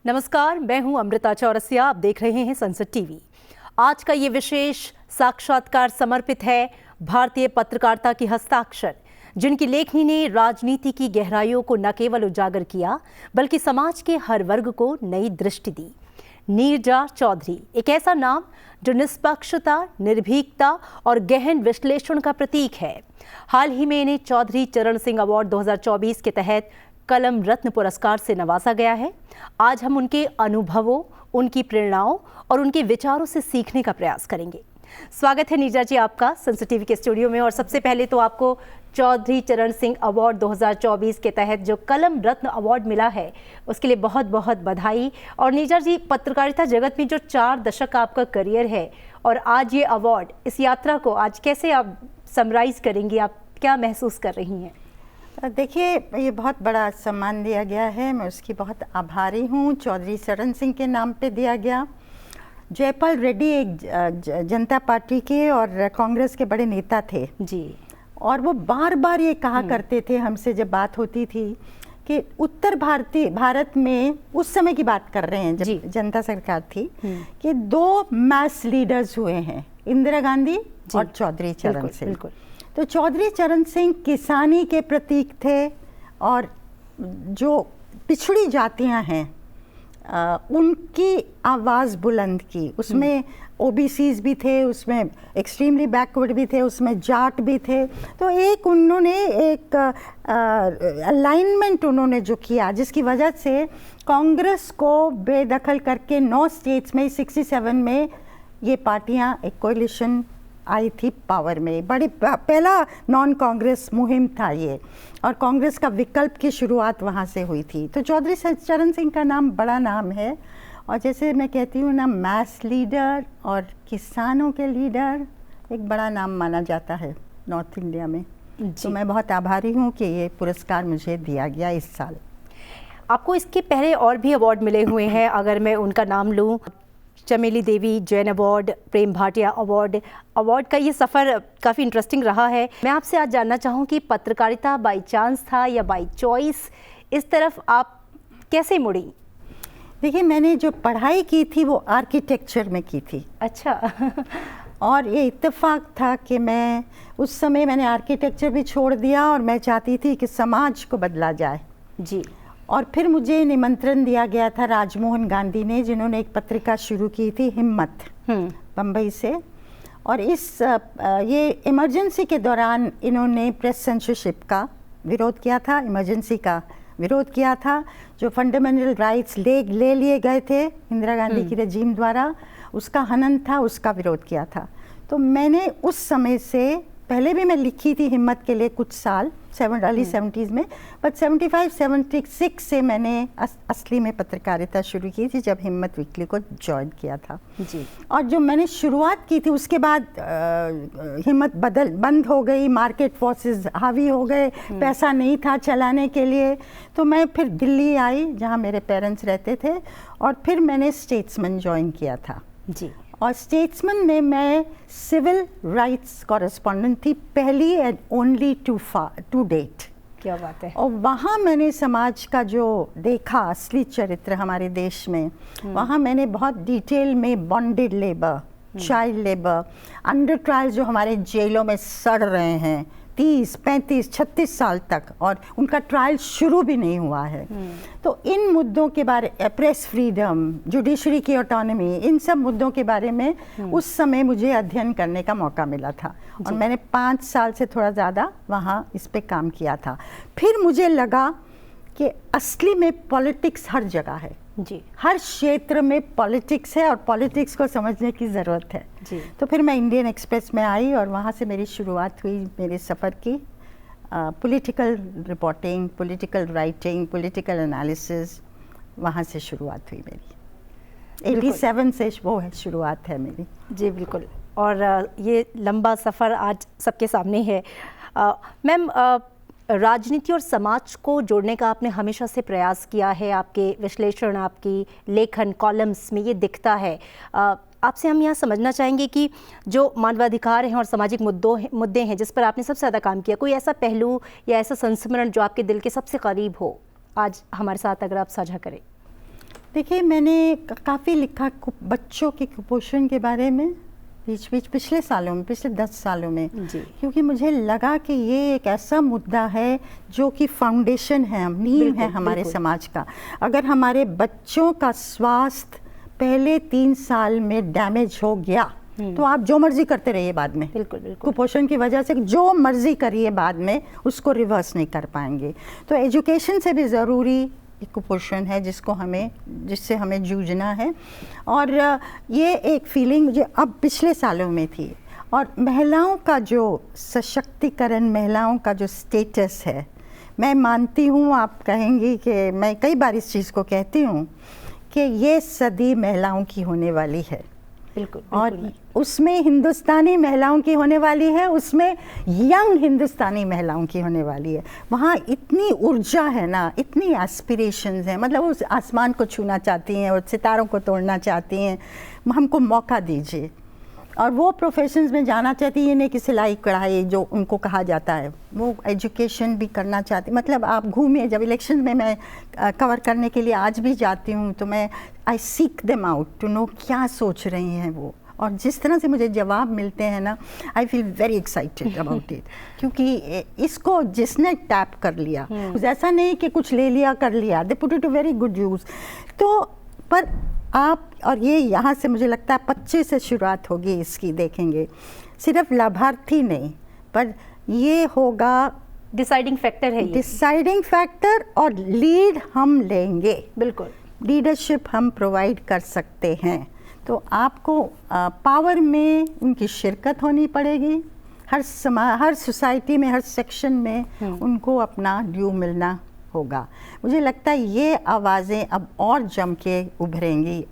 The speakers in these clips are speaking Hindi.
नमस्कार, मैं हूं अमृता चौरसिया। आप देख रहे हैं संसद टीवी। आज का ये विशेष साक्षात्कार समर्पित है भारतीय पत्रकारिता की हस्ताक्षर, जिनकी लेखनी ने राजनीति की गहराइयों को न केवल उजागर किया बल्कि समाज के हर वर्ग को नई दृष्टि दी। नीरजा चौधरी एक ऐसा नाम जो निष्पक्षता, निर्भीकता और गहन विश्लेषण का प्रतीक है। हाल ही में इन्हें चौधरी चरण सिंह अवार्ड 2024 के तहत कलम रत्न पुरस्कार से नवाजा गया है। आज हम उनके अनुभवों, उनकी प्रेरणाओं और उनके विचारों से सीखने का प्रयास करेंगे। स्वागत है नीरजा जी आपका संसद टीवी के स्टूडियो में। और सबसे पहले तो आपको चौधरी चरण सिंह अवार्ड 2024 के तहत जो कलम रत्न अवार्ड मिला है उसके लिए बहुत बहुत बधाई। और नीरजा जी, पत्रकारिता जगत में जो 4 दशक का आपका करियर है और आज ये अवार्ड, इस यात्रा को आज कैसे आप समराइज करेंगी? आप क्या महसूस कर रही हैं? देखिए, ये बहुत बड़ा सम्मान दिया गया है, मैं उसकी बहुत आभारी हूँ। चौधरी चरण सिंह के नाम पे दिया गया। जयपाल रेड्डी एक जनता पार्टी के और कांग्रेस के बड़े नेता थे जी, और वो बार बार ये कहा करते थे हमसे जब बात होती थी कि उत्तर भारत में उस समय की बात कर रहे हैं जब जनता सरकार थी कि 2 मास लीडर्स हुए हैं, इंदिरा गांधी और चौधरी चरण सिंह। तो चौधरी चरण सिंह किसानी के प्रतीक थे और जो पिछड़ी जातियां हैं उनकी आवाज़ बुलंद की। उसमें ओबीसीज भी थे, उसमें एक्सट्रीमली बैकवर्ड भी थे, उसमें जाट भी थे। तो एक उन्होंने एक अलाइनमेंट उन्होंने जो किया, जिसकी वजह से कांग्रेस को बेदखल करके 9 स्टेट्स में 67 में ये पार्टियां एक कोalition आई थी पावर में। बड़ी पहला नॉन कांग्रेस मुहिम था ये, और कांग्रेस का विकल्प की शुरुआत वहाँ से हुई थी। तो चौधरी चरण सिंह का नाम बड़ा नाम है, और जैसे मैं कहती हूँ ना, मैस लीडर और किसानों के लीडर एक बड़ा नाम माना जाता है नॉर्थ इंडिया में। तो मैं बहुत आभारी हूँ कि ये पुरस्कार मुझे दिया गया इस साल। आपको इसके पहले और भी अवार्ड मिले हुए हैं, अगर मैं उनका नाम लूँ, चमेली देवी जैन अवार्ड, प्रेम भाटिया अवार्ड का ये सफ़र काफ़ी इंटरेस्टिंग रहा है। मैं आपसे आज जानना चाहूँ कि पत्रकारिता बाई चांस था या बाई चॉइस, इस तरफ आप कैसे मुड़ी? देखिए, मैंने जो पढ़ाई की थी वो आर्किटेक्चर में की थी। अच्छा। और ये इत्तेफाक था कि मैं उस समय मैंने आर्किटेक्चर भी छोड़ दिया और मैं चाहती थी कि समाज को बदला जाए जी। और फिर मुझे निमंत्रण दिया गया था राजमोहन गांधी ने, जिन्होंने एक पत्रिका शुरू की थी हिम्मत, बम्बई से। और ये इमरजेंसी के दौरान इन्होंने प्रेस सेंसरशिप का विरोध किया था, इमरजेंसी का विरोध किया था। जो फंडामेंटल राइट्स ले लिए गए थे इंदिरा गांधी की रजीम द्वारा, उसका हनन था, उसका विरोध किया था। तो मैंने उस समय से, पहले भी मैं लिखी थी हिम्मत के लिए कुछ साल अर्ली 70s में, बट 75-76 से मैंने असली में पत्रकारिता शुरू की थी, जब हिम्मत वीकली को ज्वाइन किया था जी। और जो मैंने शुरुआत की थी उसके बाद हिम्मत बंद हो गई, मार्केट फोर्सेस हावी हो गए, पैसा नहीं था चलाने के लिए। तो मैं फिर दिल्ली आई जहाँ मेरे पेरेंट्स रहते थे, और फिर मैंने स्टेट्समैन ज्वाइन किया था जी। और स्टेट्समैन में मैं सिविल राइट्स कॉरेस्पॉन्डेंट थी, पहली एंड ओनली टू डेट। क्या बात है। और वहाँ मैंने समाज का जो देखा असली चरित्र हमारे देश में, वहाँ मैंने बहुत डिटेल में bonded labour, child labour, under trial जो हमारे जेलों में सड़ रहे हैं 30, 35, 36 साल तक, और उनका ट्रायल शुरू भी नहीं हुआ है। तो इन मुद्दों के बारे, प्रेस फ्रीडम, जुडिशरी की ऑटोनॉमी, इन सब मुद्दों के बारे में उस समय मुझे अध्ययन करने का मौका मिला था, और मैंने 5 साल से थोड़ा ज़्यादा वहाँ इस पे काम किया था। फिर मुझे लगा कि असली में पॉलिटिक्स हर जगह है जी, हर क्षेत्र में पॉलिटिक्स है, और पॉलिटिक्स को समझने की ज़रूरत है जी। तो फिर मैं इंडियन एक्सप्रेस में आई, और वहाँ से मेरी शुरुआत हुई मेरे सफ़र की। Political reporting, political writing, political analysis, वहाँ से शुरुआत हुई मेरी। 87 से वो है शुरुआत है मेरी। जी बिल्कुल। और ये लंबा सफ़र आज सबके सामने है। मैम, राजनीति और समाज को जोड़ने का आपने हमेशा से प्रयास किया है, आपके विश्लेषण, आपकी लेखन, कॉलम्स में ये दिखता है। आपसे हम यहाँ समझना चाहेंगे कि जो मानवाधिकार हैं और सामाजिक मुद्दे हैं जिस पर आपने सबसे ज़्यादा काम किया, कोई ऐसा पहलू या ऐसा संस्मरण जो आपके दिल के सबसे करीब हो, आज हमारे साथ अगर आप साझा करें। देखिए, मैंने काफ़ी लिखा बच्चों के कुपोषण के बारे में पिछले सालों में, पिछले 10 सालों में जी। क्योंकि मुझे लगा कि ये एक ऐसा मुद्दा है जो कि फाउंडेशन है, नींव है हमारे समाज का। अगर हमारे बच्चों का स्वास्थ्य पहले 3 साल में डैमेज हो गया तो आप जो मर्जी करते रहिए बाद में, बिल्कुल बिल्कुल, कुपोषण की वजह से जो मर्जी करिए बाद में उसको रिवर्स नहीं कर पाएंगे। तो एजुकेशन से भी ज़रूरी कुपोषण है जिससे हमें जूझना है। और ये एक फीलिंग मुझे अब पिछले सालों में थी। और महिलाओं का जो सशक्तिकरण, महिलाओं का जो स्टेटस है, मैं मानती हूँ, आप कहेंगी कि मैं कई बार इस चीज़ को कहती हूँ कि ये सदी महिलाओं की होने वाली है। बिल्कुल, और उसमें हिंदुस्तानी महिलाओं की होने वाली है, उसमें यंग हिंदुस्तानी महिलाओं की होने वाली है। वहाँ इतनी ऊर्जा है ना, इतनी एस्पिरेशंस हैं, मतलब उस आसमान को छूना चाहती हैं और सितारों को तोड़ना चाहती हैं। हमको मौका दीजिए। और वो प्रोफेशंस में जाना चाहती है, नहीं कि सिलाई कढ़ाई जो उनको कहा जाता है, वो एजुकेशन भी करना चाहती। मतलब आप घूमिए, जब इलेक्शन में मैं कवर करने के लिए आज भी जाती हूँ तो मैं I seek them out to know क्या सोच रही हैं वो। और जिस तरह से मुझे जवाब मिलते हैं ना, I feel very excited about it. क्योंकि इसको जिसने टैप कर लिया, ऐसा नहीं कि कुछ ले लिया कर लिया, they put it to very good use. तो पर आप, और ये यहाँ से मुझे लगता है 25 से शुरुआत होगी इसकी, देखेंगे सिर्फ लाभार्थी नहीं, पर ये होगा डिसाइडिंग फैक्टर है, डिसाइडिंग फैक्टर। और लीड हम लेंगे, बिल्कुल लीडरशिप हम प्रोवाइड कर सकते हैं। तो आपको पावर में उनकी शिरकत होनी पड़ेगी, हर सोसाइटी में, हर सेक्शन में उनको अपना ड्यू मिलना होगा। मुझे लगता है ये आवाज़ें अब और जम के उभरेंगी।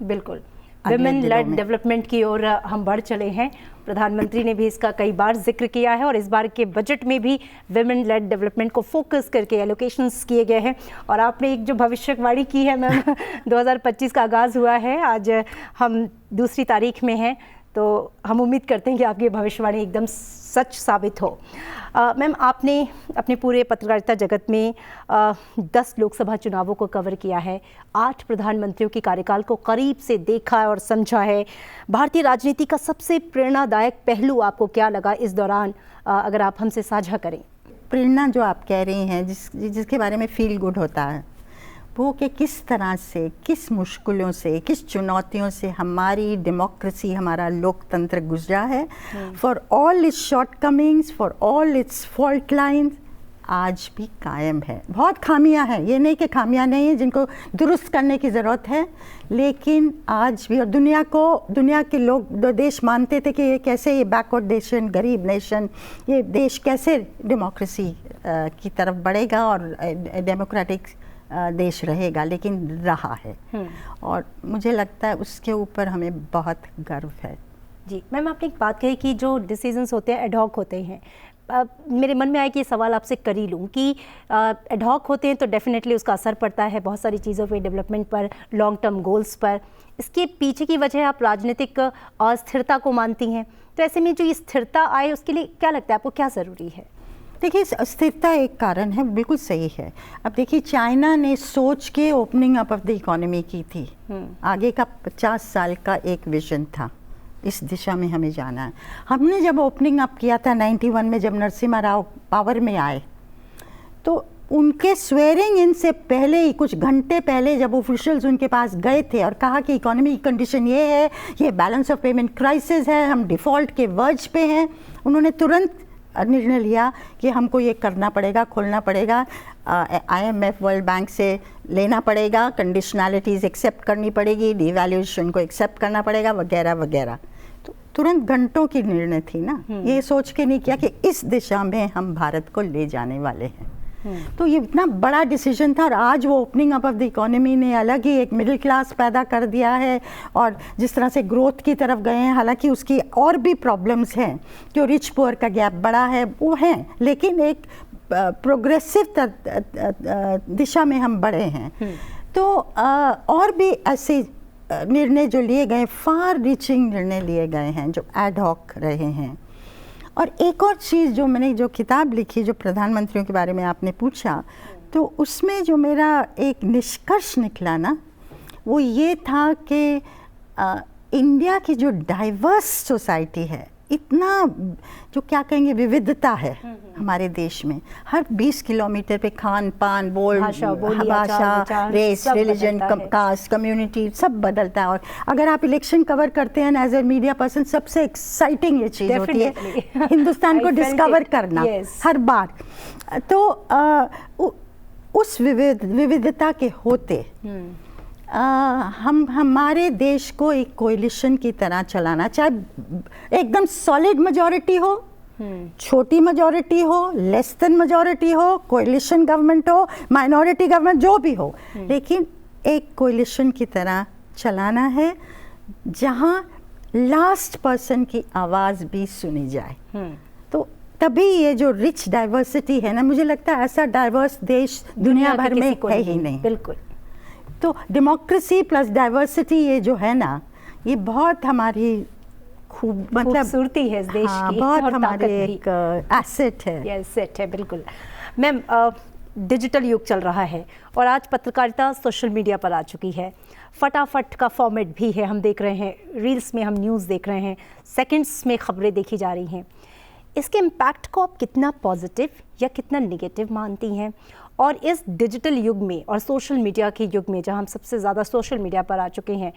बिल्कुल, विमेन लेड डेवलपमेंट की ओर हम बढ़ चले हैं। प्रधानमंत्री ने भी इसका कई बार जिक्र किया है और इस बार के बजट में भी विमेन लेड डेवलपमेंट को फोकस करके एलोकेशंस किए गए हैं। और आपने एक जो भविष्यवाणी की है मैम, 2025 का आगाज़ हुआ है, आज हम 2 तारीख में हैं, तो हम उम्मीद करते हैं कि आपकी भविष्यवाणी एकदम सच साबित हो। मैम, आपने अपने पूरे पत्रकारिता जगत में 10 लोकसभा चुनावों को कवर किया है, 8 प्रधानमंत्रियों के कार्यकाल को करीब से देखा और समझा है। भारतीय राजनीति का सबसे प्रेरणादायक पहलू आपको क्या लगा इस दौरान, अगर आप हमसे साझा करें? प्रेरणा जो आप कह रही हैं, जिसके बारे में फील गुड होता है, वो कि किस तरह से, किस मुश्किलों से, किस चुनौतियों से हमारी डेमोक्रेसी, हमारा लोकतंत्र गुजरा है। For all it's shortcomings, for all it's fault lines, आज भी कायम है। बहुत खामियां हैं, ये नहीं कि खामियां नहीं हैं जिनको दुरुस्त करने की ज़रूरत है, लेकिन आज भी, और दुनिया के लोग, देश मानते थे कि ये कैसे, ये बैकवर्ड नेशन, गरीब नेशन, ये देश कैसे डेमोक्रेसी की तरफ बढ़ेगा और डेमोक्रेटिक देश रहेगा, लेकिन रहा है। और मुझे लगता है उसके ऊपर हमें बहुत गर्व है। जी मैम, आपने एक बात कही कि जो डिसीजंस होते हैं एडहॉक होते हैं। मेरे मन में आया कि ये सवाल आपसे कर ही लूँ कि एडहॉक होते हैं तो डेफिनेटली उसका असर पड़ता है बहुत सारी चीज़ों पे, डेवलपमेंट पर, लॉन्ग टर्म गोल्स पर। इसके पीछे की वजह आप राजनीतिक अस्थिरता को मानती हैं, तो ऐसे में जो ये स्थिरता आए उसके लिए क्या लगता है आपको, क्या ज़रूरी है? देखिए, अस्थिरता एक कारण है, बिल्कुल सही है। अब देखिए, चाइना ने सोच के opening up of the economy की थी। आगे का 50 साल का एक विजन था, इस दिशा में हमें जाना है। हमने जब ओपनिंग अप किया था 91 में, जब नरसिम्हा राव पावर में आए, तो उनके स्वेरिंग इन से पहले ही, कुछ घंटे पहले, जब ऑफिशियल्स उनके पास गए थे और कहा कि इकोनॉमी की कंडीशन ये है, ये बैलेंस ऑफ पेमेंट क्राइसिस है, हम डिफ़ॉल्ट के वर्ज पे हैं, उन्होंने तुरंत निर्णय लिया कि हमको ये करना पड़ेगा, खोलना पड़ेगा, IMF वर्ल्ड बैंक से लेना पड़ेगा, कंडीशनैलिटीज़ एक्सेप्ट करनी पड़ेगी, डिवैल्यूएशन को एक्सेप्ट करना पड़ेगा, वगैरह वगैरह। तो तुरंत घंटों की निर्णय थी ना, ये सोच के नहीं किया कि इस दिशा में हम भारत को ले जाने वाले हैं। तो ये इतना बड़ा डिसीजन था। और आज वो opening up of the economy ने अलग ही एक मिडिल क्लास पैदा कर दिया है, और जिस तरह से ग्रोथ की तरफ गए हैं, हालांकि उसकी और भी प्रॉब्लम्स हैं, जो रिच पुअर का गैप बड़ा है वो हैं, लेकिन एक प्रोग्रेसिव दिशा में हम बढ़े हैं। तो और भी ऐसे निर्णय जो लिए गए, फार रीचिंग निर्णय लिए गए हैं जो एड हॉक रहे हैं। और एक और चीज़ जो मैंने, जो किताब लिखी, जो प्रधानमंत्रियों के बारे में आपने पूछा, तो उसमें जो मेरा एक निष्कर्ष निकला ना, वो ये था कि इंडिया की जो डाइवर्स सोसाइटी है, इतना जो क्या कहेंगे विविधता है हमारे देश में, हर 20 किलोमीटर पे खान पान, भाषा, रेस, रिलीजन, कास्ट, कम्युनिटी सब बदलता है। और अगर आप इलेक्शन कवर करते हैं एज ए मीडिया पर्सन, सबसे एक्साइटिंग ये चीज़ होती है हिंदुस्तान को डिस्कवर करना हर बार। तो उस विविधता के होते हम हमारे देश को एक कोएलिशन की तरह चलाना, चाहे एकदम सॉलिड मेजॉरिटी हो, छोटी मेजॉरिटी हो, लेस देन मेजॉरिटी हो, कोएलिशन गवर्नमेंट हो, माइनॉरिटी गवर्नमेंट, जो भी हो, लेकिन एक कोएलिशन की तरह चलाना है जहां लास्ट पर्सन की आवाज़ भी सुनी जाए। तो तभी ये जो रिच डाइवर्सिटी है ना, मुझे लगता है ऐसा डाइवर्स देश दुनिया भर में है ही नहीं। बिल्कुल। तो डेमोक्रेसी प्लस डाइवर्सिटी ये जो है ना, ये बहुत हमारी मतलब खूबसूरती है इस देश की, बहुत और हमारी एक एसेट है। ये एसेट है, बिल्कुल। मैम, डिजिटल युग चल रहा है और आज पत्रकारिता सोशल मीडिया पर आ चुकी है। फटाफट का फॉर्मेट भी है, हम देख रहे हैं रील्स में, हम न्यूज़ देख रहे हैं, सेकंड्स में खबरें देखी जा रही हैं। इसके इम्पैक्ट को आप कितना पॉजिटिव या कितना नेगेटिव मानती हैं? और इस डिजिटल युग में और सोशल मीडिया के युग में, जहां हम सबसे ज़्यादा सोशल मीडिया पर आ चुके हैं,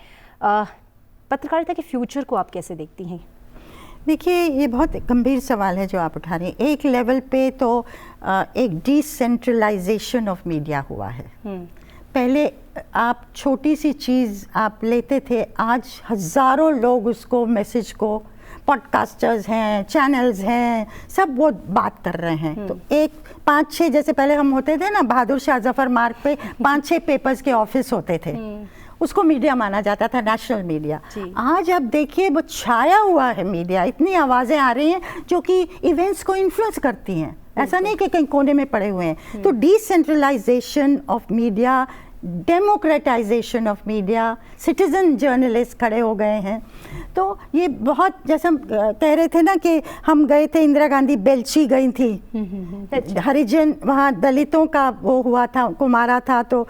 पत्रकारिता के फ्यूचर को आप कैसे देखती हैं? देखिए, ये बहुत गंभीर सवाल है जो आप उठा रहे हैं। एक लेवल पे तो एक डिसेंट्रलाइजेशन ऑफ मीडिया हुआ है। पहले आप छोटी सी चीज़ आप लेते थे, आज हज़ारों लोग उसको, मैसेज को, पॉडकास्टर्स हैं, चैनल्स हैं, सब वो बात कर रहे हैं। तो एक 5-6, जैसे पहले हम होते थे ना, बहादुर शाह जफर मार्ग पे 5-6 पेपर्स के ऑफिस होते थे, उसको मीडिया माना जाता था, नेशनल मीडिया। आज आप देखिए वो छाया हुआ है मीडिया, इतनी आवाज़ें आ रही हैं जो कि इवेंट्स को इन्फ्लुएंस करती हैं, ऐसा नहीं कि कहीं कोने में पड़े हुए हैं। तो decentralisation of media, democratisation of media, citizen journalist खड़े हो गए हैं। तो ये बहुत, जैसे हम कह रहे थे ना कि हम गए थे, इंदिरा गांधी बेल्ची गई थी, हरिजन वहाँ दलितों का वो हुआ था, को मारा था, तो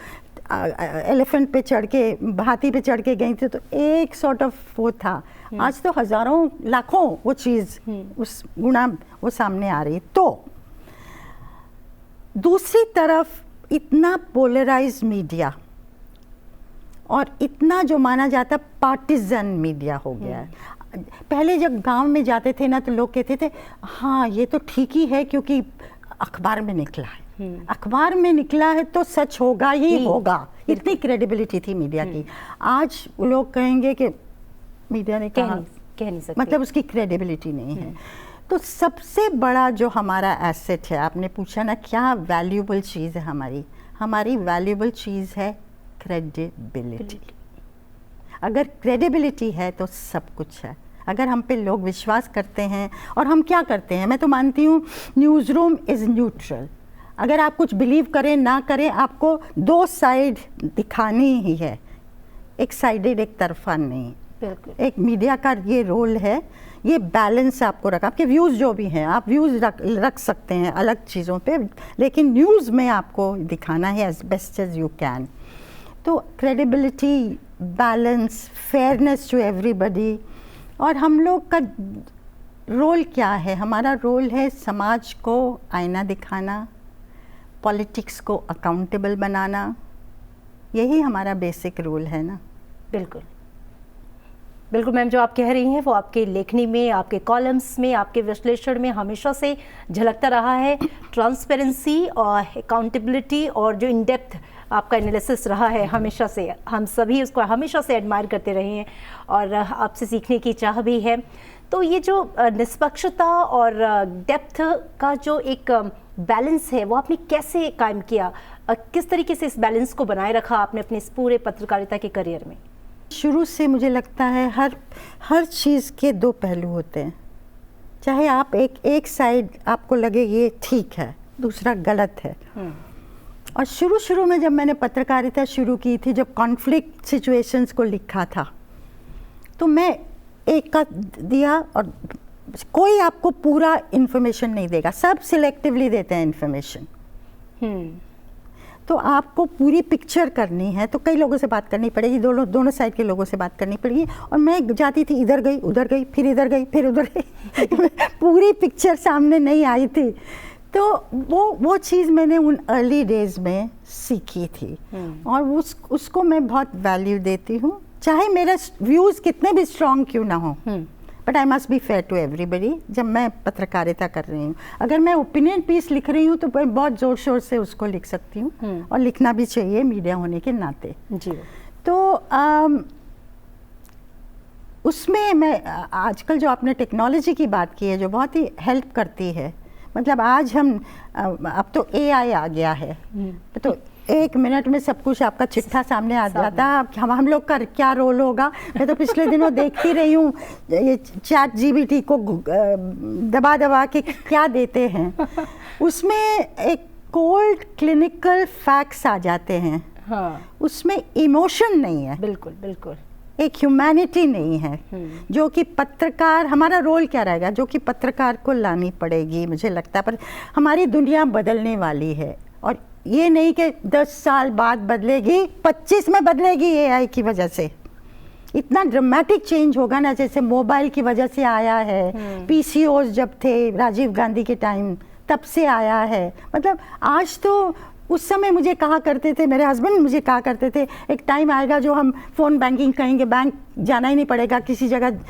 एलिफेंट पे चढ़ के, हाथी पे चढ़ के गई थी, तो एक सॉर्ट ऑफ वो था। आज तो हज़ारों लाखों वो चीज़, उस गुना वो सामने आ रही। तो दूसरी तरफ इतना पोलराइज मीडिया और इतना जो माना जाता पार्टिजन मीडिया हो गया है। पहले जब गांव में जाते थे ना, तो लोग कहते थे हाँ ये तो ठीक ही है क्योंकि अखबार में निकला है, अखबार में निकला है तो सच होगा ही होगा, इतनी क्रेडिबिलिटी थी मीडिया की। आज लोग कहेंगे कि मीडिया ने कहा, कह नहीं सकते, मतलब उसकी क्रेडिबिलिटी नहीं है। तो सबसे बड़ा जो हमारा एसेट है, आपने पूछा ना क्या वैल्यूबल चीज़ है हमारी वैल्यूबल चीज़ है क्रेडिबिलिटी। अगर क्रेडिबिलिटी है तो सब कुछ है। अगर हम पे लोग विश्वास करते हैं, और हम क्या करते हैं, मैं तो मानती हूँ न्यूज़ रूम इज़ न्यूट्रल। अगर आप कुछ बिलीव करें ना करें, आपको दो साइड दिखानी ही है, एक साइडेड, एक तरफा नहीं। बिल्कुल। एक मीडिया का ये रोल है, ये बैलेंस आपको रखा। आपके व्यूज़ जो भी हैं, आप व्यूज़ रख सकते हैं अलग चीज़ों पे, लेकिन न्यूज़ में आपको दिखाना है as best as you can. तो credibility, balance, fairness to everybody. और हम लोग का रोल क्या है? हमारा रोल है समाज को आईना दिखाना, पॉलिटिक्स को अकाउंटेबल बनाना, यही हमारा बेसिक रोल है ना। बिल्कुल बिल्कुल मैम, जो आप कह रही हैं वो आपके लेखनी में, आपके कॉलम्स में, आपके विश्लेषण में हमेशा से झलकता रहा है। ट्रांसपेरेंसी और अकाउंटेबिलिटी और जो इन डेप्थ आपका एनालिसिस रहा है, हमेशा से हम सभी उसको हमेशा से एडमायर करते रहे हैं और आपसे सीखने की चाह भी है। तो ये जो निष्पक्षता और डेप्थ का जो एक बैलेंस है, वो आपने कैसे कायम किया? किस तरीके से इस बैलेंस को बनाए रखा आपने अपने इस पूरे पत्रकारिता के करियर में? शुरू से मुझे लगता है हर चीज़ के दो पहलू होते हैं। चाहे आप एक साइड आपको लगे ये ठीक है, दूसरा गलत है। और शुरू में जब मैंने पत्रकारिता शुरू की थी, जब कॉन्फ्लिक्ट सिचुएशंस को लिखा था, तो मैं एक का दिया, और कोई आपको पूरा इन्फॉर्मेशन नहीं देगा, सब सिलेक्टिवली देते हैं इन्फॉर्मेशन। तो आपको पूरी पिक्चर करनी है तो कई लोगों से बात करनी पड़ेगी, दोनों साइड के लोगों से बात करनी पड़ेगी। और मैं जाती थी, इधर गई, उधर गई, फिर इधर गई, फिर उधर गई पूरी पिक्चर सामने नहीं आई थी। तो वो चीज़ मैंने उन अर्ली डेज में सीखी थी और उसको मैं बहुत वैल्यू देती हूँ, चाहे मेरे व्यूज़ कितने भी स्ट्रॉन्ग क्यों ना हो, but I must be fair to everybody. जब मैं पत्रकारिता कर रही हूँ, अगर मैं ओपिनियन पीस लिख रही हूँ तो मैं बहुत ज़ोर शोर से उसको लिख सकती हूँ और लिखना भी चाहिए मीडिया होने के नाते जी। तो उसमें मैं आजकल जो आपने टेक्नोलॉजी की बात की है जो बहुत ही हेल्प करती है, मतलब आज हम अब तो AI आ गया है, तो 1 मिनट में सब कुछ आपका चिट्ठा सामने आ जाता है। हम लोग का क्या रोल होगा, मैं तो पिछले दिनों देखती रही हूँ ये ChatGPT को दबा दबा के क्या देते हैं, उसमें एक कोल्ड क्लिनिकल फैक्ट्स आ जाते हैं। हाँ, उसमें इमोशन नहीं है, बिल्कुल बिल्कुल, एक ह्यूमैनिटी नहीं है, जो कि पत्रकार, हमारा रोल क्या रहेगा, जो कि पत्रकार को लानी पड़ेगी मुझे लगता है। पर हमारी दुनिया बदलने वाली है और ये नहीं कि 10 साल बाद बदलेगी, 25 में बदलेगी AI की वजह से। इतना ड्रामेटिक चेंज होगा ना, जैसे मोबाइल की वजह से आया है, PCOs जब थे राजीव गांधी के टाइम तब से आया है। मतलब आज तो, उस समय मुझे कहा करते थे, मेरे हस्बैंड मुझे कहा करते थे एक टाइम आएगा जो हम फ़ोन बैंकिंग कहेंगे, बैंक जाना ही नहीं पड़ेगा, किसी जगह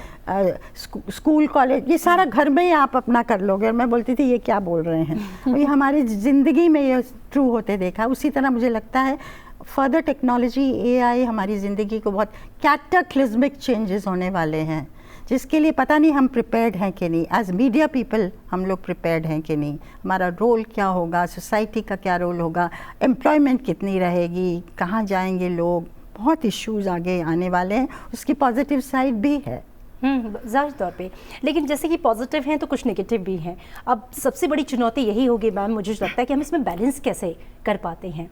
स्कूल कॉलेज ये सारा घर में ही आप अपना कर लोगे। और मैं बोलती थी ये क्या बोल रहे हैं, ये हमारी ज़िंदगी में ये ट्रू होते देखा। उसी तरह मुझे लगता है फर्दर टेक्नोलॉजी AI हमारी ज़िंदगी को बहुत कैटाक्लिज्मिक चेंजेस होने वाले हैं, जिसके लिए पता नहीं हम प्रिपेयर्ड हैं कि नहीं। एज मीडिया पीपल हम लोग प्रिपेयर्ड हैं कि नहीं, हमारा रोल क्या होगा, सोसाइटी का क्या रोल होगा, एम्प्लॉयमेंट कितनी रहेगी, कहाँ जाएंगे लोग, बहुत इश्यूज आगे आने वाले हैं। उसकी पॉजिटिव साइड भी है ज़ाहिर तौर पे, लेकिन जैसे कि पॉजिटिव हैं तो कुछ नेगेटिव भी हैं। अब सबसे बड़ी चुनौती यही होगी मैम, मुझे लगता है कि हम इसमें बैलेंस कैसे कर पाते हैं।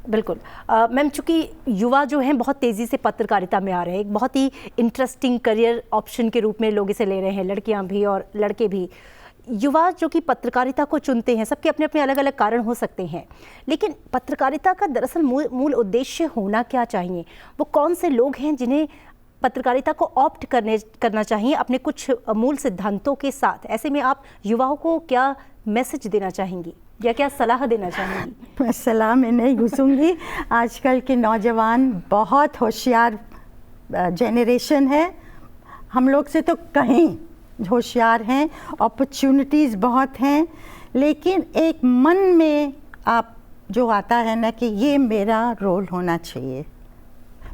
बिल्कुल मैम, चूँकि युवा जो हैं बहुत तेज़ी से पत्रकारिता में आ रहे हैं, एक बहुत ही इंटरेस्टिंग करियर ऑप्शन के रूप में लोग इसे ले रहे हैं, लड़कियां भी और लड़के भी। युवा जो कि पत्रकारिता को चुनते हैं, सबके अपने अपने अलग अलग कारण हो सकते हैं, लेकिन पत्रकारिता का दरअसल मूल उद्देश्य होना क्या चाहिए, वो कौन से लोग हैं जिन्हें पत्रकारिता को ऑप्ट करना चाहिए अपने कुछ मूल सिद्धांतों के साथ? ऐसे में आप युवाओं को क्या मैसेज देना चाहेंगी या क्या सलाह देना चाहेंगी? मैं सलाह में नहीं घुसूंगी। आजकल के नौजवान बहुत होशियार जनरेशन है, हम लोग से तो कहीं होशियार हैं, अपॉर्चुनिटीज़ बहुत हैं, लेकिन एक मन में आप जो आता है ना कि ये मेरा रोल होना चाहिए।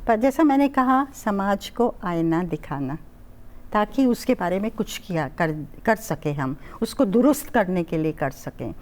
पर जैसा मैंने कहा, समाज को आईना दिखाना ताकि उसके बारे में कुछ कर सकें, हम उसको दुरुस्त करने के लिए कर सकें।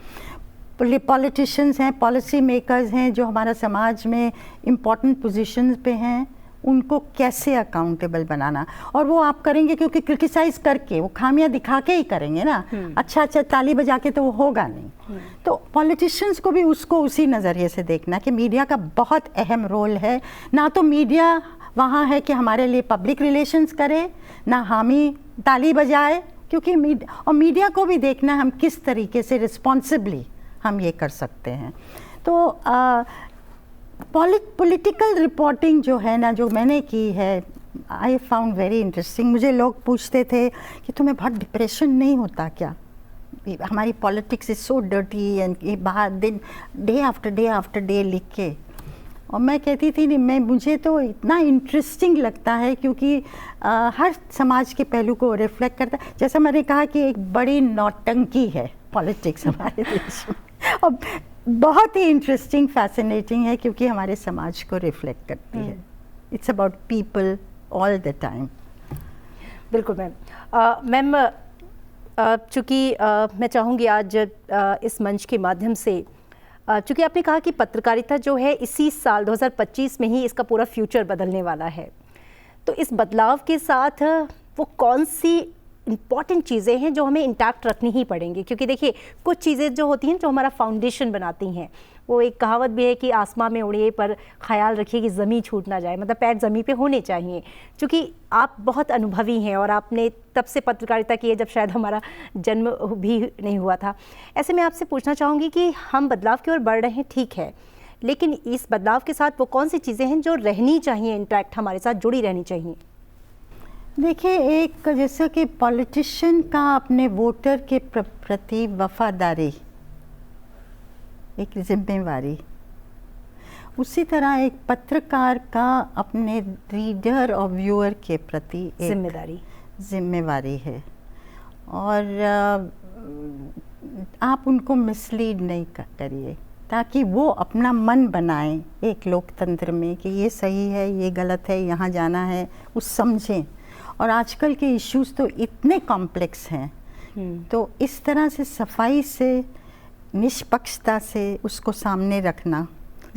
पॉलिटिशियंस हैं, पॉलिसी मेकर्स हैं जो हमारा समाज में इम्पॉर्टेंट पोजीशंस पे हैं, उनको कैसे अकाउंटेबल बनाना। और वो आप करेंगे क्योंकि क्रिटिसाइज़ करके, वो खामियां दिखा के ही करेंगे ना, अच्छा ताली बजा के तो वो होगा नहीं। तो पॉलिटिशियंस को भी उसको उसी नज़रिए से देखना कि मीडिया का बहुत अहम रोल है। ना तो मीडिया वहाँ है कि हमारे लिए पब्लिक रिलेशंस करे, ना हम ही ताली बजाए, क्योंकि मीडिया को भी देखना हम किस तरीके से रिस्पॉन्सिबली हम ये कर सकते हैं। तो पॉलिटिकल रिपोर्टिंग जो है ना, जो मैंने की है, आई फाउंड वेरी इंटरेस्टिंग। मुझे लोग पूछते थे कि तुम्हें बहुत डिप्रेशन नहीं होता क्या, हमारी politics is so dirty and ये बाहर दिन डे आफ्टर डे लिख के। और मैं कहती थी नहीं, मुझे तो इतना इंटरेस्टिंग लगता है क्योंकि हर समाज के पहलू को रिफ्लेक्ट करता है। जैसा मैंने कहा कि एक बड़ी नौटंकी है पॉलिटिक्स हमारे देश में, और बहुत ही इंटरेस्टिंग, फैसिनेटिंग है क्योंकि हमारे समाज को रिफ्लेक्ट करती है। It's about people all the time. बिल्कुल मैम, चूँकि मैं चाहूँगी आज इस मंच के माध्यम से, चूँकि आपने कहा कि पत्रकारिता जो है इसी साल 2025 में ही इसका पूरा फ्यूचर बदलने वाला है, तो इस बदलाव के साथ वो कौन सी इम्पॉर्टेंट चीज़ें हैं जो हमें इंटैक्ट रखनी ही पड़ेंगी? क्योंकि देखिए, कुछ चीज़ें जो होती हैं जो हमारा फाउंडेशन बनाती हैं, वो एक कहावत भी है कि आसमां में उड़िए पर ख्याल रखिए कि ज़मीन छूट ना जाए, मतलब पैर ज़मीन पे होने चाहिए। क्योंकि आप बहुत अनुभवी हैं और आपने तब से पत्रकारिता की है जब शायद हमारा जन्म भी नहीं हुआ था। ऐसे में आपसे पूछना चाहूँगी कि हम बदलाव की ओर बढ़ रहे हैं, ठीक है, लेकिन इस बदलाव के साथ वो कौन सी चीज़ें हैं जो रहनी चाहिए, इंटैक्ट हमारे साथ जुड़ी रहनी चाहिए? देखिए, एक जैसा कि पॉलिटिशियन का अपने वोटर के प्रति वफादारी एक जिम्मेवारी, उसी तरह एक पत्रकार का अपने रीडर और व्यूअर के प्रति एक जिम्मेवारी है। और आप उनको मिसलीड नहीं करिए ताकि वो अपना मन बनाएं एक लोकतंत्र में कि ये सही है, ये गलत है, यहाँ जाना है, उस समझें। और आजकल के इश्यूज तो इतने कॉम्प्लेक्स हैं, तो इस तरह से सफाई से, निष्पक्षता से उसको सामने रखना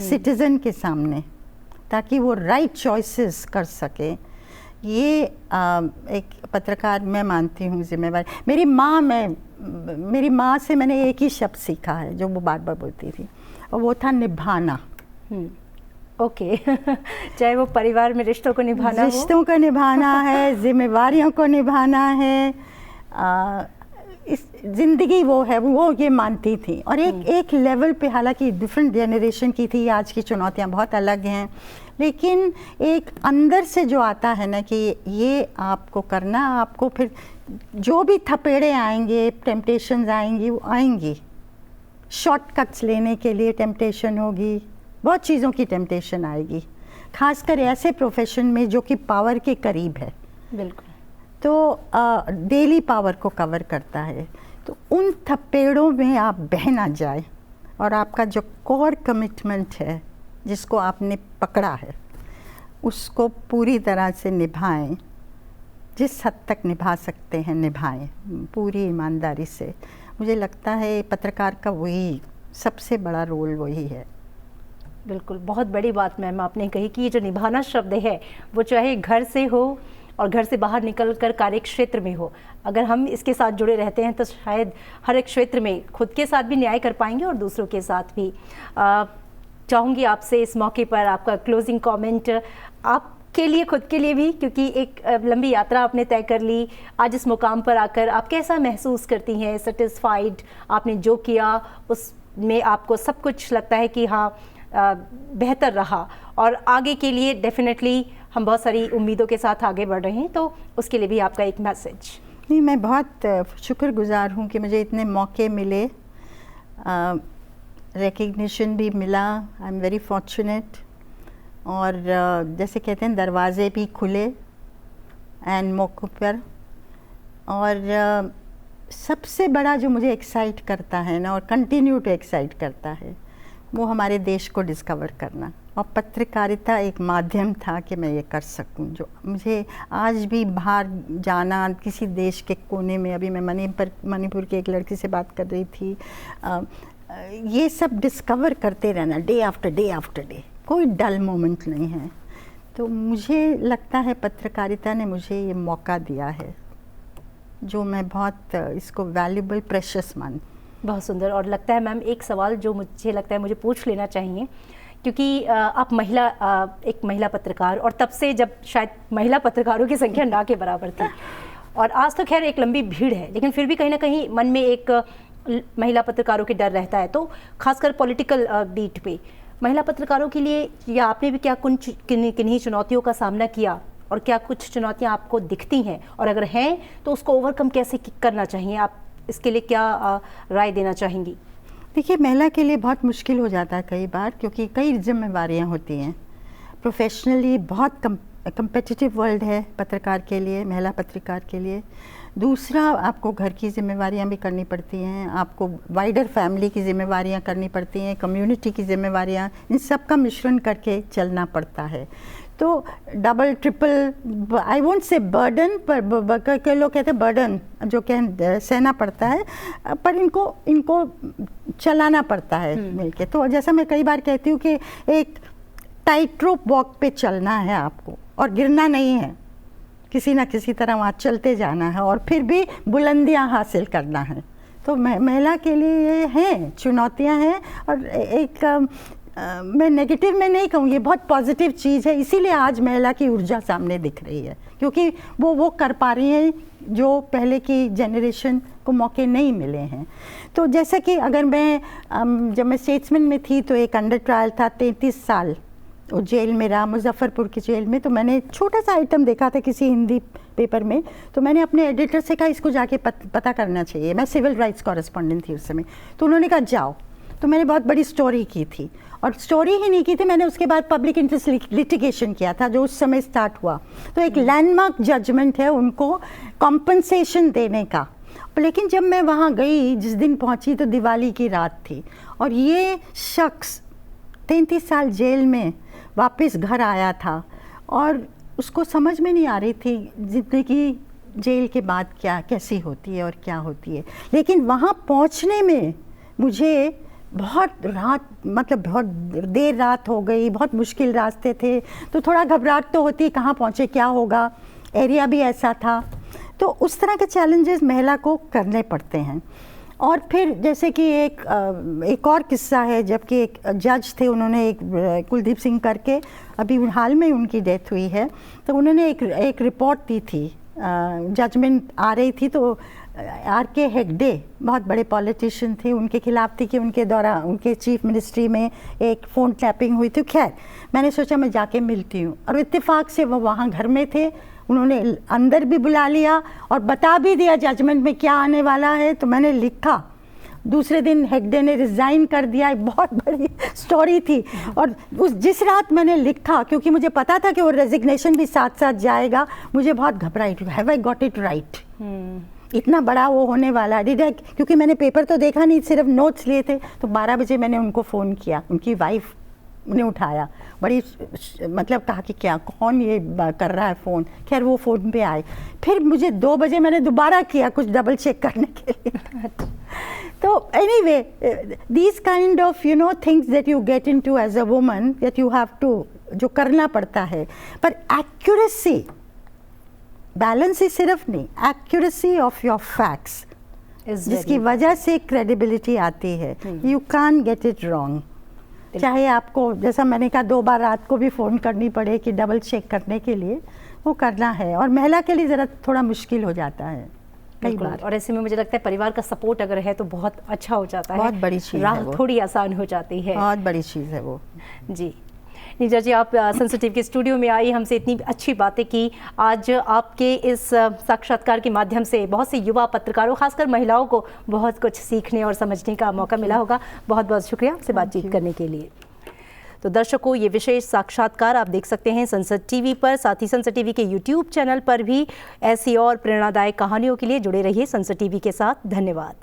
सिटीज़न के सामने, ताकि वो राइट चॉइसेस कर सके, ये एक पत्रकार मैं मानती हूँ जिम्मेवारी। मेरी माँ से मैंने एक ही शब्द सीखा है जो वो बार बार बोलती थी, और वो था निभाना। ओके चाहे वो परिवार में रिश्तों को निभाना, रिश्तों को निभाना है, जिम्मेवारियों को निभाना है, इस ज़िंदगी वो है, वो ये मानती थी। और एक लेवल पे, हालांकि डिफरेंट जनरेशन की थी, आज की चुनौतियाँ बहुत अलग हैं, लेकिन एक अंदर से जो आता है ना कि ये आपको करना, आपको फिर जो भी थपेड़े आएंगे, टेम्पटेशंस आएंगी, वो आएंगी। शॉर्टकट्स लेने के लिए टेम्पटेशन होगी, बहुत चीज़ों की टेम्पटेशन आएगी, खासकर ऐसे प्रोफेशन में जो कि पावर के करीब है। बिल्कुल। तो डेली पावर को कवर करता है, तो उन थपेड़ों में आप बह ना जाए और आपका जो कोर कमिटमेंट है जिसको आपने पकड़ा है उसको पूरी तरह से निभाएं, जिस हद तक निभा सकते हैं निभाएं, पूरी ईमानदारी से। मुझे लगता है पत्रकार का वही सबसे बड़ा रोल वही है। बिल्कुल, बहुत बड़ी बात मैम आपने कही कि ये जो निभाना शब्द है वो चाहे घर से हो और घर से बाहर निकलकर कार्य क्षेत्र में हो, अगर हम इसके साथ जुड़े रहते हैं तो शायद हर एक क्षेत्र में खुद के साथ भी न्याय कर पाएंगे और दूसरों के साथ भी। चाहूँगी आपसे इस मौके पर आपका क्लोजिंग कमेंट, आपके लिए, खुद के लिए भी, क्योंकि एक लंबी यात्रा आपने तय कर ली, आज इस मुकाम पर आकर आप कैसा महसूस करती हैं? सेटिस्फाइड? आपने जो किया उसमें आपको सब कुछ लगता है कि हाँ बेहतर रहा, और आगे के लिए डेफिनेटली हम बहुत सारी उम्मीदों के साथ आगे बढ़ रहे हैं, तो उसके लिए भी आपका एक मैसेज? नहीं, मैं बहुत शुक्रगुजार हूँ कि मुझे इतने मौके मिले, रिकग्निशन भी मिला। I am very fortunate. और जैसे कहते हैं दरवाजे भी खुले एंड मौक़ों पर। और सबसे बड़ा जो मुझे एक्साइट करता है ना, और कंटिन्यू टू एक्साइट करता है, वो हमारे देश को डिस्कवर करना। और पत्रकारिता एक माध्यम था कि मैं ये कर सकूं। जो मुझे आज भी बाहर जाना, किसी देश के कोने में, अभी मैं मणिपुर की एक लड़की से बात कर रही थी, ये सब डिस्कवर करते रहना day after day after day, कोई डल मोमेंट नहीं है। तो मुझे लगता है पत्रकारिता ने मुझे ये मौका दिया है जो मैं बहुत इसको वैल्यूबल, प्रेशियस मानती। बहुत सुंदर। और लगता है मैम एक सवाल जो मुझे लगता है मुझे पूछ लेना चाहिए, क्योंकि आप एक महिला पत्रकार, और तब से जब शायद महिला पत्रकारों की संख्या ना के बराबर थी, और आज तो खैर एक लंबी भीड़ है, लेकिन फिर भी कहीं ना कहीं मन में एक महिला पत्रकारों के डर रहता है। तो खासकर पॉलिटिकल बीट पे महिला पत्रकारों के लिए, या आपने भी क्या किन्हीं चुनौतियों का सामना किया, और क्या कुछ चुनौतियाँ आपको दिखती हैं, और अगर हैं तो उसको ओवरकम कैसे करना चाहिए, आप इसके लिए क्या राय देना चाहेंगी? देखिए, महिला के लिए बहुत मुश्किल हो जाता है कई बार, क्योंकि कई जिम्मेवारियां होती हैं। प्रोफेशनली बहुत कम्पिटिटिव वर्ल्ड है पत्रकार के लिए, महिला पत्रकार के लिए। दूसरा, आपको घर की जिम्मेवारियां भी करनी पड़ती हैं, आपको वाइडर फैमिली की जिम्मेवारियां करनी पड़ती हैं, कम्युनिटी की जिम्मेवारियां, इन सब का मिश्रण करके चलना पड़ता है। तो double triple, I won't say burden, पर के लोग कहते हैं बर्डन, जो सहना पड़ता है, पर इनको चलाना पड़ता है मिलके। तो जैसा मैं कई बार कहती हूँ कि एक टाइट रोप वॉक पे चलना है आपको, और गिरना नहीं है, किसी ना किसी तरह वहाँ चलते जाना है, और फिर भी बुलंदियाँ हासिल करना है। तो महिला के लिए ये हैं, चुनौतियाँ हैं। और एक मैं नेगेटिव में नहीं कहूँ, ये बहुत पॉजिटिव चीज़ है, इसीलिए आज महिला की ऊर्जा सामने दिख रही है, क्योंकि वो कर पा रही है जो पहले की जनरेशन को मौके नहीं मिले हैं। तो जैसा कि अगर मैं जब मैं स्टेट्समैन में थी तो एक अंडर ट्रायल था, 33 साल वो जेल में रहा, मुजफ्फरपुर की जेल में। तो मैंने छोटा सा आइटम देखा था किसी हिंदी पेपर में, तो मैंने अपने एडिटर से कहा इसको जाके पता करना चाहिए। मैं सिविल राइट्स कॉरेस्पॉन्डेंट थी उस समय। तो उन्होंने कहा जाओ। तो मैंने बहुत बड़ी स्टोरी की थी, और स्टोरी ही नहीं की थी मैंने, उसके बाद पब्लिक इंटरेस्ट लिटिगेशन किया था जो उस समय स्टार्ट हुआ। तो एक लैंडमार्क जजमेंट है उनको कॉम्पनसेशन देने का। लेकिन जब मैं वहाँ गई, जिस दिन पहुँची तो दिवाली की रात थी, और ये शख्स 33 साल जेल में वापस घर आया था, और उसको समझ में नहीं आ रही थी ज़िंदगी जेल के बाद क्या कैसी होती है और क्या होती है। लेकिन वहाँ पहुँचने में मुझे बहुत बहुत देर रात हो गई, बहुत मुश्किल रास्ते थे, तो थोड़ा घबराहट तो होती है कहाँ पहुँचे क्या होगा, एरिया भी ऐसा था। तो उस तरह के चैलेंजेस महिला को करने पड़ते हैं। और फिर जैसे कि एक और किस्सा है, जबकि एक जज थे, उन्होंने एक कुलदीप सिंह करके, अभी हाल में उनकी डेथ हुई है, तो उन्होंने एक रिपोर्ट दी थी, जजमेंट आ रही थी, तो आर.के. हेगड़े बहुत बड़े पॉलिटिशियन थे, उनके खिलाफ थी कि उनके द्वारा उनके चीफ मिनिस्ट्री में एक फ़ोन टैपिंग हुई थी। खैर मैंने सोचा मैं जाके मिलती हूँ, और इत्तेफाक से वो वहाँ घर में थे। उन्होंने अंदर भी बुला लिया और बता भी दिया जजमेंट में क्या आने वाला है। तो मैंने लिखा, दूसरे दिन हेगड़े ने रिज़ाइन कर दिया। एक बहुत बड़ी स्टोरी थी। और जिस रात मैंने लिखा, क्योंकि मुझे पता था कि वो रेजिग्नेशन भी साथ साथ जाएगा, मुझे बहुत घबराई, have I got it right, इतना बड़ा वो होने वाला डिड, क्योंकि मैंने पेपर तो देखा नहीं, सिर्फ नोट्स लिए थे। तो 12 बजे मैंने उनको फ़ोन किया, उनकी वाइफ ने उठाया, बड़ी कहा कि क्या, कौन ये कर रहा है फ़ोन। खैर वो फ़ोन पे आए। फिर मुझे 2 बजे मैंने दोबारा किया कुछ डबल चेक करने के लिए। तो anyway, these kind of things that you get into as a woman, that you have to, जो करना पड़ता है। पर एक्यूरेसी, बैलेंस ही सिर्फ नहीं, एक्यूरेसी ऑफ योर फैक्ट्स, जिसकी वजह से क्रेडिबिलिटी आती है। You can get it wrong. चाहे आपको, जैसा मैंने कहा, 2 बार रात को भी फ़ोन करनी पड़े कि डबल चेक करने के लिए, वो करना है। और महिला के लिए ज़रा थोड़ा मुश्किल हो जाता है कई बार। और ऐसे में मुझे लगता है परिवार का सपोर्ट अगर है तो बहुत अच्छा हो जाता है, बहुत बड़ी चीज़ है वो, थोड़ी आसान हो जाती है, बहुत बड़ी चीज़ है वो। जी नीरजा जी, आप संसद टीवी के स्टूडियो में आई, हमसे इतनी अच्छी बातें की। आज आपके इस साक्षात्कार के माध्यम से बहुत से युवा पत्रकारों, खासकर महिलाओं को बहुत कुछ सीखने और समझने का मौका मिला होगा। बहुत बहुत शुक्रिया आपसे बातचीत करने के लिए। तो दर्शकों, ये विशेष साक्षात्कार आप देख सकते हैं संसद टीवी पर, साथ ही संसद टीवी के यूट्यूब चैनल पर भी। ऐसी और प्रेरणादायक कहानियों के लिए जुड़े रहिए संसद टीवी के साथ। धन्यवाद।